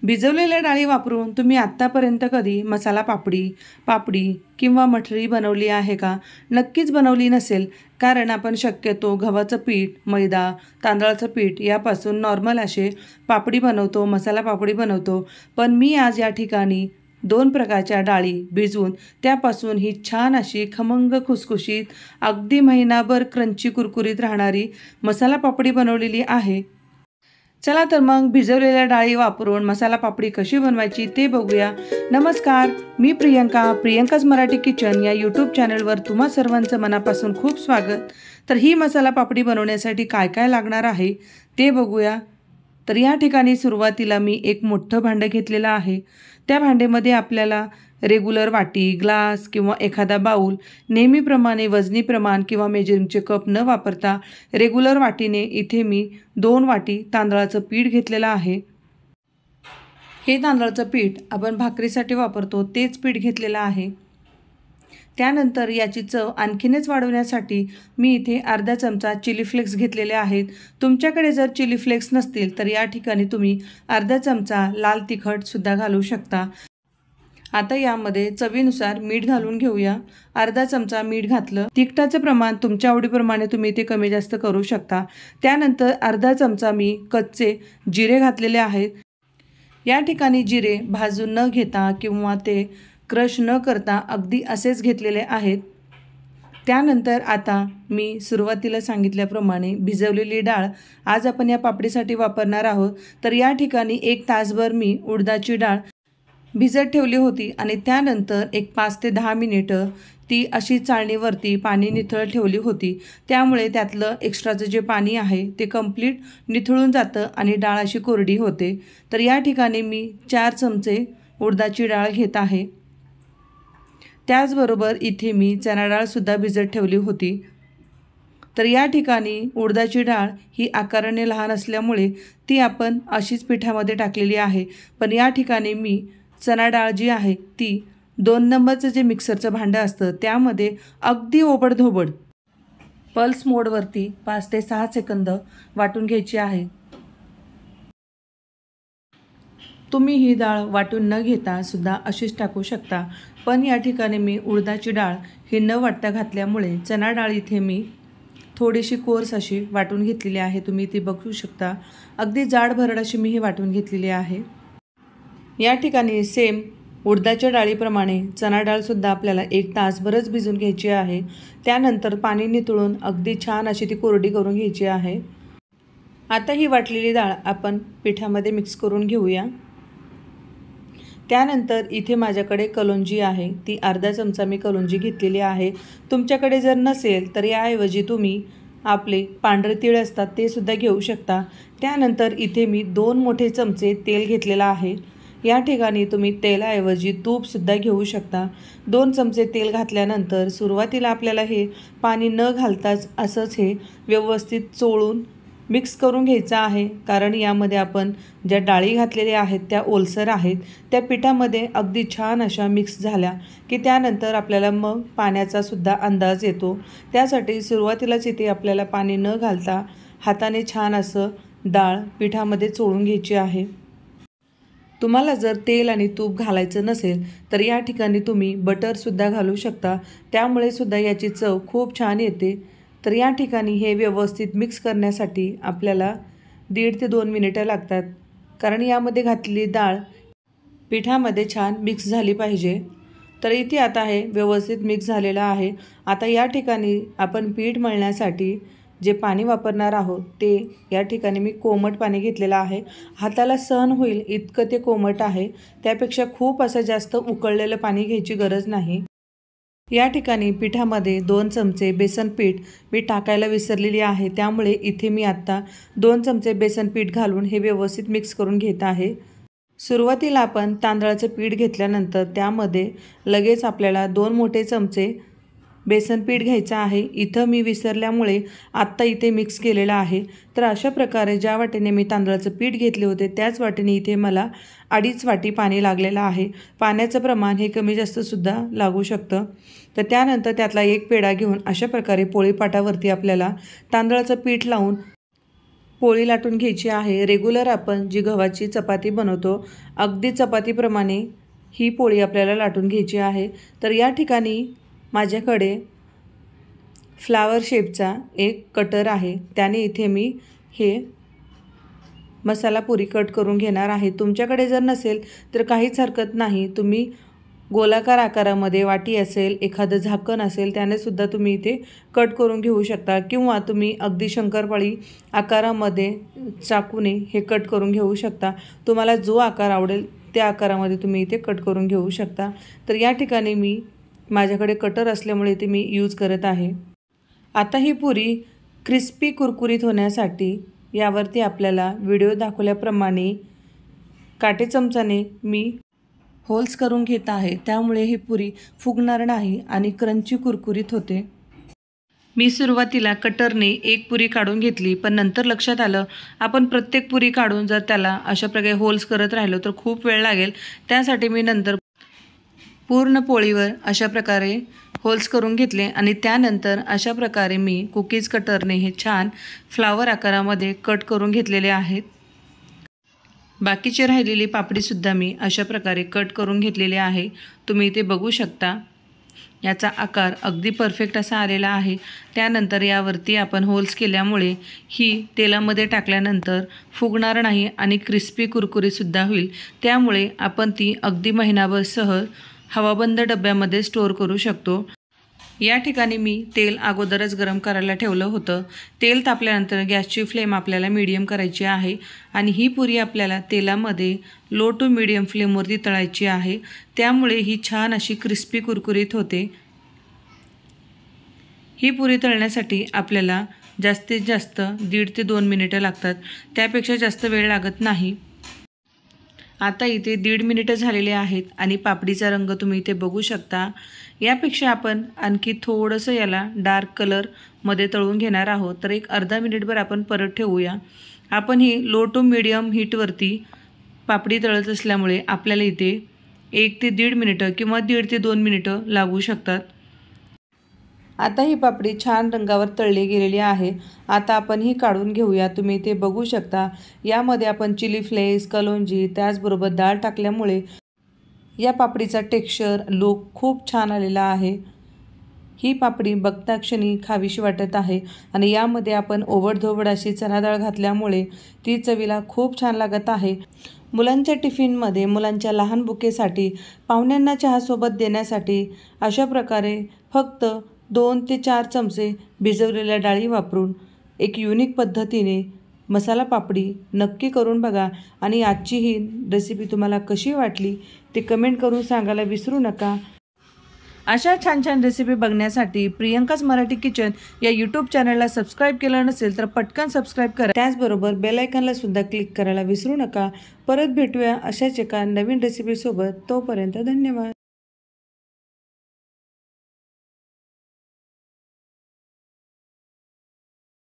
भिजवलेल्या डाळी वापरून तुम्ही आत्तापर्यंत कधी मसाला पापडी किंवा मठरी बनवली आहे का? नक्कीच बनवली नसेल, कारण आपण शक्यतो गव्हाचं पीठ, मैदा, तांदळाचं पीठ यापासून नॉर्मल असे पापडी बनवतो, मसाला पापडी बनवतो. पण मी आज या ठिकाणी 2 प्रकारच्या डाळी भिजवून त्यापासून ही छान अशी खमंग खुसखुशीत, अगदी महिनाभर क्रंची कुरकुरीत राहणारी मसाला पापडी बनवलेली आहे. चला तर मग भिजवलेल्या डाळी वापरून मसाला पापडी कशी बनवायची ते बघूया. नमस्कार, मी प्रियंकाज मराठी किचन या यूट्यूब चॅनलवर तुम्हा सर्वांचं मनापासून खूप स्वागत. तर ही मसाला पापडी बनवण्यासाठी काय काय लागणार आहे ते बघूया. तर या ठिकाणी सुरुवातीला मी एक मोठं भांडं घेतलेलं आहे. त्या भांड्यामध्ये आपल्याला रेग्युलर वाटी, ग्लास किंवा एखादा बाऊल, नेहमीप्रमाणे वजनी प्रमाण किंवा मेजरिंगचे कप न वापरता रेग्युलर वाटीने इथे मी 2 वाटी तांदळाचं पीठ घेतलेलं आहे. हे तांदळाचं पीठ आपण भाकरीसाठी वापरतो तेच पीठ घेतलेलं आहे. त्यानंतर याची चव आणखीनच वाढवण्यासाठी मी इथे अर्धा चमचा चिली फ्लेक्स घेतलेले आहेत. तुमच्याकडे जर चिली फ्लेक्स नसतील तर या ठिकाणी तुम्ही अर्धा चमचा लाल तिखटसुद्धा घालू शकता. आता यामध्ये चवीनुसार मीठ घालून घेऊया. अर्धा चमचा मीठ घातलं. तिखटाचं प्रमाण तुमच्या आवडीप्रमाणे तुम्ही ते कमी जास्त करू शकता. त्यानंतर अर्धा चमचा मी कच्चे जिरे घातलेले आहेत. या ठिकाणी जिरे भाजून न घेता किंवा ते क्रश न करता अगदी असेच घेतलेले आहेत. त्यानंतर आता मी सुरुवातीला सांगितल्याप्रमाणे भिजवलेली डाळ आज आपण या पापडीसाठी वापरणार आहोत. तर या ठिकाणी 1 तासभर मी उडदाची डाळ भिजत ठेवली होती आणि त्यानंतर एक 5 ते 10 मिनिटं ती अशी चाळणीवरती पाणी निथळ ठेवली होती. त्यामुळे त्यातलं एक्स्ट्राचं जे पाणी आहे ते कंप्लीट निथळून जातं आणि डाळ अशी कोरडी होते. तर या ठिकाणी मी 4 चमचे उडदाची डाळ घेत आहे. त्याचबरोबर इथे मी चणा डाळसुद्धा भिजत ठेवली होती. तर या ठिकाणी उडदाची डाळ ही आकाराने लहान असल्यामुळे ती आपण अशीच पिठामध्ये टाकलेली आहे. पण या ठिकाणी मी चणा डाळ जी आहे ती 2 नंबरचं जे मिक्सरचं भांडं असतं त्यामध्ये अगदी ओबडधोबड पल्स मोडवरती 5 ते 6 सेकंद वाटून घ्यायची आहे. तुम्ही ही डाळ वाटून न घेता सुद्धा अशीच टाकू शकता. पण या ठिकाणी मी उडदाची डाळ ही न वाटता घातल्यामुळे चणा डाळ इथे मी थोडीशी कोर्स अशी वाटून घेतलेली आहे. तुम्ही ती बघू शकता. अगदी जाड भरड अशी मी ही वाटून घेतलेली आहे. या ठिकाणी सेम उडदाच्या डाळीप्रमाणे चणा डाळसुद्धा आपल्याला 1 तासभरच भिजून घ्यायची आहे. त्यानंतर पाणी निथळून अगदी छान अशी ती कोरडी करून घ्यायची आहे. आता ही वाटलेली डाळ आपण पिठामध्ये मिक्स करून घेऊया. त्यानंतर इथे माझ्याकडे कलोंजी आहे. ती अर्धा चमचा मी कलोंजी घेतलेली आहे. तुमच्याकडे जर नसेल तर याऐवजी तुम्ही आपले पांढरे तीळ असतात ते सुद्धा घेऊ शकता. त्यानंतर इथे मी 2 मोठे चमचे तेल घेतलेलं आहे. या ठिकाणी तुम्ही तेलाऐवजी तूपसुद्धा घेऊ शकता. 2 चमचे तेल घातल्यानंतर सुरुवातीला आपल्याला हे पाणी न घालताच असंच हे व्यवस्थित चोळून मिक्स करून घ्यायचं आहे. कारण यामध्ये आपण ज्या डाळी घातलेल्या आहेत त्या ओलसर आहेत. त्या पिठामध्ये अगदी छान अशा मिक्स झाल्या की त्यानंतर आपल्याला मग पाण्याचा सुद्धा अंदाज येतो. त्यासाठी सुरुवातीलाच इथे आपल्याला पाणी न घालता हाताने छान असं डाळ पिठामध्ये चोळून घ्यायची आहे. तुम्हाला जर तेल आणि तूप घालायचं नसेल तर या ठिकाणी तुम्ही बटरसुद्धा घालू शकता. त्यामुळे सुद्धा याची चव खूप छान येते. तर या ठिकाणी हे व्यवस्थित मिक्स करण्यासाठी आपल्याला 1.5 ते 2 मिनिटं लागतात. कारण यामध्ये घातलेली डाळ पिठामध्ये छान मिक्स झाली पाहिजे. तर इथे आता हे व्यवस्थित मिक्स झालेलं आहे. आता या ठिकाणी आपण पीठ मळण्यासाठी जे पाणी वापरणार आहोत ते या ठिकाणी मी कोमट पाणी घेतलेलं आहे. हाताला सहन होईल इतकं ते कोमट आहे. त्यापेक्षा खूप असं जास्त उकळलेलं पाणी घ्यायची गरज नाही. या ठिकाणी पिठामध्ये 2 चमचे बेसन पीठ मी टाकायला विसरलेली आहे. त्यामुळे इथे मी आत्ता 2 चमचे बेसन पीठ घालून हे व्यवस्थित मिक्स करून घेत आहे. सुरुवातीला आपण तांदळाचं पीठ घेतल्यानंतर त्यामध्ये लगेच आपल्याला 2 मोठे चमचे बेसन पीठ घ्यायचं आहे. इथं मी विसरल्यामुळे आत्ता इथे मिक्स केलेलं आहे. तर अशा प्रकारे ज्या वाटीने मी तांदळाचं पीठ घेतले होते त्याच वाटीने इथे मला 2.5 वाटी पाणी लागलेलं आहे. पाण्याचं प्रमाण हे कमी जास्तसुद्धा लागू शकतं. तर त्यानंतर त्यातला 1 पेढा घेऊन अशा प्रकारे पोळीपाटावरती आपल्याला तांदळाचं पीठ लावून पोळी लाटून घ्यायची आहे। रेग्युलर आपण जी गव्हाची चपाती बनवतो अगदी चपातीप्रमाणे ही पोळी आपल्याला लाटून घ्यायची आहे। तर या ठिकाणी माझ्याकडे फ्लावर शेपचा एक कटर आहे, त्याने इथे मी हे मसाला पुरी कट करून घेणार आहे। तुमच्याकडे जर नसेल तर काहीच हरकत नाही, तुम्ही गोलाकार आकारामध्ये वाटी असेल, एखादं झाकण असेल त्याने सुद्धा तुम्ही इथे कट करून घेऊ शकता, किंवा तुम्ही अगदी शंकरपाळी आकारामध्ये चाकूने हे कट करून घेऊ शकता। तुम्हाला जो आकार आवडेल त्या आकारामध्ये तुम्ही इथे कट करून घेऊ शकता। तर या ठिकाणी मी माझ्याकडे कटर असल्यामुळे ते मी यूज करत आहे। आता ही पुरी क्रिस्पी कुरकुरीत होण्यासाठी यावरती आपल्याला व्हिडिओ दाखवल्याप्रमाणे काटे चमचाने मी होल्स करून घेत आहे, त्यामुळे ही पुरी फुगणार नाही आणि क्रंची कुरकुरीत होते। मी सुरुवातीला कटरने एक पुरी काढून घेतली, पण नंतर लक्षात आलं आपण प्रत्येक पुरी काढून जर त्याला अशा प्रकारे होल्स करत राहिलो तर खूप वेळ लागेल। त्यासाठी मी नंतर पूर्ण पोळीवर अशा प्रकारे होल्स करून घेतले आणि त्यानंतर अशा प्रकारे मी कुकीज कटरने हे छान फ्लावर आकारामध्ये कट करून घेतलेले आहेत। बाकीची राहिलेली पापडीसुद्धा मी अशा प्रकारे कट करून घेतलेली आहे। तुम्ही इथे बघू शकता याचा आकार अगदी परफेक्ट असा आलेला आहे। त्यानंतर यावरती आपण होल्स केल्यामुळे ही तेलामध्ये टाकल्यानंतर फुगणार नाही आणि क्रिस्पी कुरकुरीसुद्धा होईल। त्यामुळे आपण ती अगदी महिनाभर सहज हवाबंद डब्यामध्ये स्टोअर करू शकतो। या ठिकाणी मी तेल अगोदरच गरम करायला ठेवलं होतं। तेल तापल्यानंतर गॅसची फ्लेम आपल्याला मीडियम करायची आहे आणि ही पुरी आपल्याला तेलामध्ये लो टू मीडियम फ्लेमवरती तळायची आहे, त्यामुळे ही छान अशी क्रिस्पी कुरकुरीत होते। ही पुरी तळण्यासाठी आपल्याला जास्तीत जास्त 1.5 ते 2 मिनिटं लागतात, त्यापेक्षा जास्त वेळ लागत नाही। आता इथे 1.5 मिनिटं झालेले आहेत आणि पापडीचा रंग तुम्ही इथे बघू शकता। यापेक्षा आपण आणखी थोडंसं याला डार्क कलरमध्ये तळून घेणार आहोत, तर एक अर्धा मिनिटभर आपण परत ठेवूया। आपण ही लो टू मीडियम हीटवरती पापडी तळत असल्यामुळे आपल्याला इथे 1 ते 1.5 मिनिटं किंवा 1.5 ते 2 मिनिटं लागू शकतात। आता ही पापडी छान रंगावर तळली गेलेली आहे। आता आपण ही काढून घेऊया। तुम्ही इथे बघू शकता यामध्ये आपण चिली फ्लेक्स, कलोंजी त्याचबरोबर डाळ टाकल्यामुळे या पापडीचा टेक्स्चर लुक खूप छान आलेला आहे। ही पापडी बघता क्षणी खावीशी वाटत आहे आणि यामध्ये आपण ओबडधोबड अशी चणा डाळ घातल्यामुळे ती चवीला खूप छान लागत आहे। मुलांच्या टिफिनमध्ये, मुलांच्या लहान बुकेसाठी, पाहुण्यांना चहासोबत देण्यासाठी अशा प्रकारे फक्त 2 ते 4 चमचे भिजवलेल्या डाळी वापरून एक युनिक पद्धतीने मसाला पापडी नक्की करून बघा आणि आजची ही रेसिपी तुम्हाला कशी वाटली ते कमेंट करून सांगायला विसरू नका। अशा छान छान रेसिपी बघण्यासाठी प्रियंकाज मराठी किचन या यूट्यूब चॅनलला सबस्क्राईब केलं नसेल तर पटकन सबस्क्राईब करा, त्याचबरोबर बेल आयकॉनला सुद्धा क्लिक करायला विसरू नका। परत भेटूया अशाच एका नवीन रेसिपीसोबत, तोपर्यंत धन्यवाद।